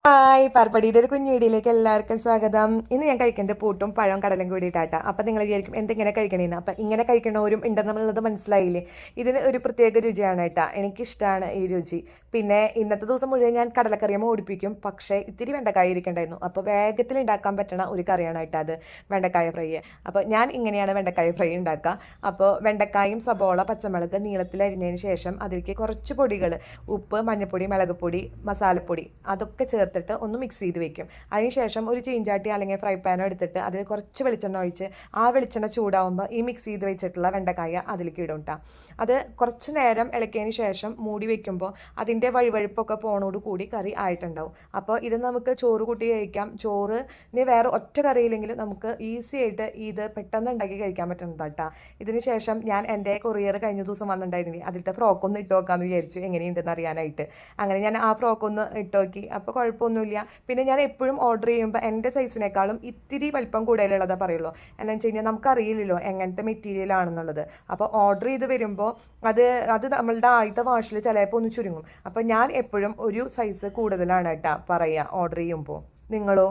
Hi പാർപ്പടിയുടെ ഒരു കുഞ്ഞു വീഡിയോയിലേക്ക് എല്ലാവർക്കും സ്വാഗതം. ഇന്ന് ഞാൻ കഴിക്കുന്നത് പൂട്ടും പഴവും കടലും കൂടിയിട്ടാട്ടാ. അപ്പം നിങ്ങൾ വിചാരിക്കും എന്തിങ്ങനെ കഴിക്കണേന്ന്. അപ്പം ഇങ്ങനെ കഴിക്കണവരും ഉണ്ടെന്നുള്ളത് മനസ്സിലായില്ലേ. ഇതിന് ഒരു പ്രത്യേക രുചിയാണ് കേട്ടാ. എനിക്കിഷ്ടമാണ് ഈ രുചി. പിന്നെ ഇന്നത്തെ ദിവസം മുഴുവൻ ഞാൻ കടലക്കറിയും ഓടിപ്പിക്കും. പക്ഷേ ഇത്തിരി വെണ്ടക്കായ ഇരിക്കണ്ടായിരുന്നു. അപ്പോൾ വേഗത്തിൽ ഉണ്ടാക്കാൻ പറ്റണ ഒരു കറിയാണ് കേട്ടോ അത്, വെണ്ടക്കായ ഫ്രൈ. അപ്പോൾ ഞാൻ ഇങ്ങനെയാണ് വെണ്ടക്കായ ഫ്രൈ ഉണ്ടാക്കുക. അപ്പോൾ വെണ്ടക്കായും സബോള പച്ചമുളക് നീളത്തിൽ അരിഞ്ഞതിന് ശേഷം അതിലേക്ക് കുറച്ച് പൊടികൾ, ഉപ്പ്, മഞ്ഞൾപ്പൊടി, മുളകുപൊടി, മസാലപ്പൊടി അതൊക്കെ ചേർത്തിട്ട് ഒന്ന് മിക്സ് ചെയ്ത് വെക്കും. അതിനുശേഷം ഒരു ചീഞ്ചാട്ടി അല്ലെങ്കിൽ ഫ്രൈ പാനോ എടുത്തിട്ട് അതിൽ കുറച്ച് വെളിച്ചെണ്ണ ഒഴിച്ച് ആ വെളിച്ചെണ്ണ ചൂടാവുമ്പോൾ ഈ മിക്സ് ചെയ്ത് വെച്ചിട്ടുള്ള വെണ്ടക്കായ അതിലേക്ക് ഇടും കേട്ടോ. അത് കുറച്ച് നേരം ഇളക്കിയതിന് ശേഷം മൂടി വെക്കുമ്പോൾ അതിൻ്റെ വഴുവഴുപ്പൊക്കെ പോണോട് കൂടി കറി ആയിട്ടുണ്ടാവും. അപ്പോൾ ഇത് നമുക്ക് ചോറ് കൂട്ടി കഴിക്കാം. ചോറിന് വേറെ ഒറ്റ കറിയില്ലെങ്കിൽ നമുക്ക് ഈസി ആയിട്ട് ഇത് പെട്ടെന്ന് ഉണ്ടാക്കി കഴിക്കാൻ പറ്റുന്നതാണ് കേട്ടോ. ഇതിന് ശേഷം ഞാൻ എൻ്റെ കൊറിയർ കഴിഞ്ഞ ദിവസം വന്നിട്ടുണ്ടായിരുന്നില്ലേ, അതിലത്തെ ഫ്രോക്കൊന്ന് ഇട്ട് നോക്കാമെന്ന് വിചാരിച്ചു എങ്ങനെയുണ്ടെന്ന് അറിയാനായിട്ട്. അങ്ങനെ ഞാൻ ആ ഫ്രോക്കൊന്ന് ഇട്ട് നോക്കി. അപ്പോൾ കുഴപ്പമൊന്നുമില്ല. പിന്നെ ഞാൻ എപ്പോഴും ഓർഡർ ചെയ്യുമ്പോൾ എൻ്റെ സൈസിനേക്കാളും ഇത്തിരി വലിപ്പം കൂടുതലുള്ളതേ പറയുള്ളൂ. എന്താണെന്ന് വെച്ച് കഴിഞ്ഞാൽ നമുക്കറിയില്ലല്ലോ എങ്ങനത്തെ മെറ്റീരിയൽ ആണെന്നുള്ളത്. അപ്പോൾ ഓർഡർ ചെയ്ത് വരുമ്പോൾ അത് അത് നമ്മളുടെ ആദ്യത്തെ വാഷിൽ ചിലപ്പോൾ ഒന്ന് ചുരുങ്ങും. അപ്പോൾ ഞാൻ എപ്പോഴും ഒരു സൈസ് കൂടുതലാണ് കേട്ടോ പറയുക ഓർഡർ ചെയ്യുമ്പോൾ. നിങ്ങളോ?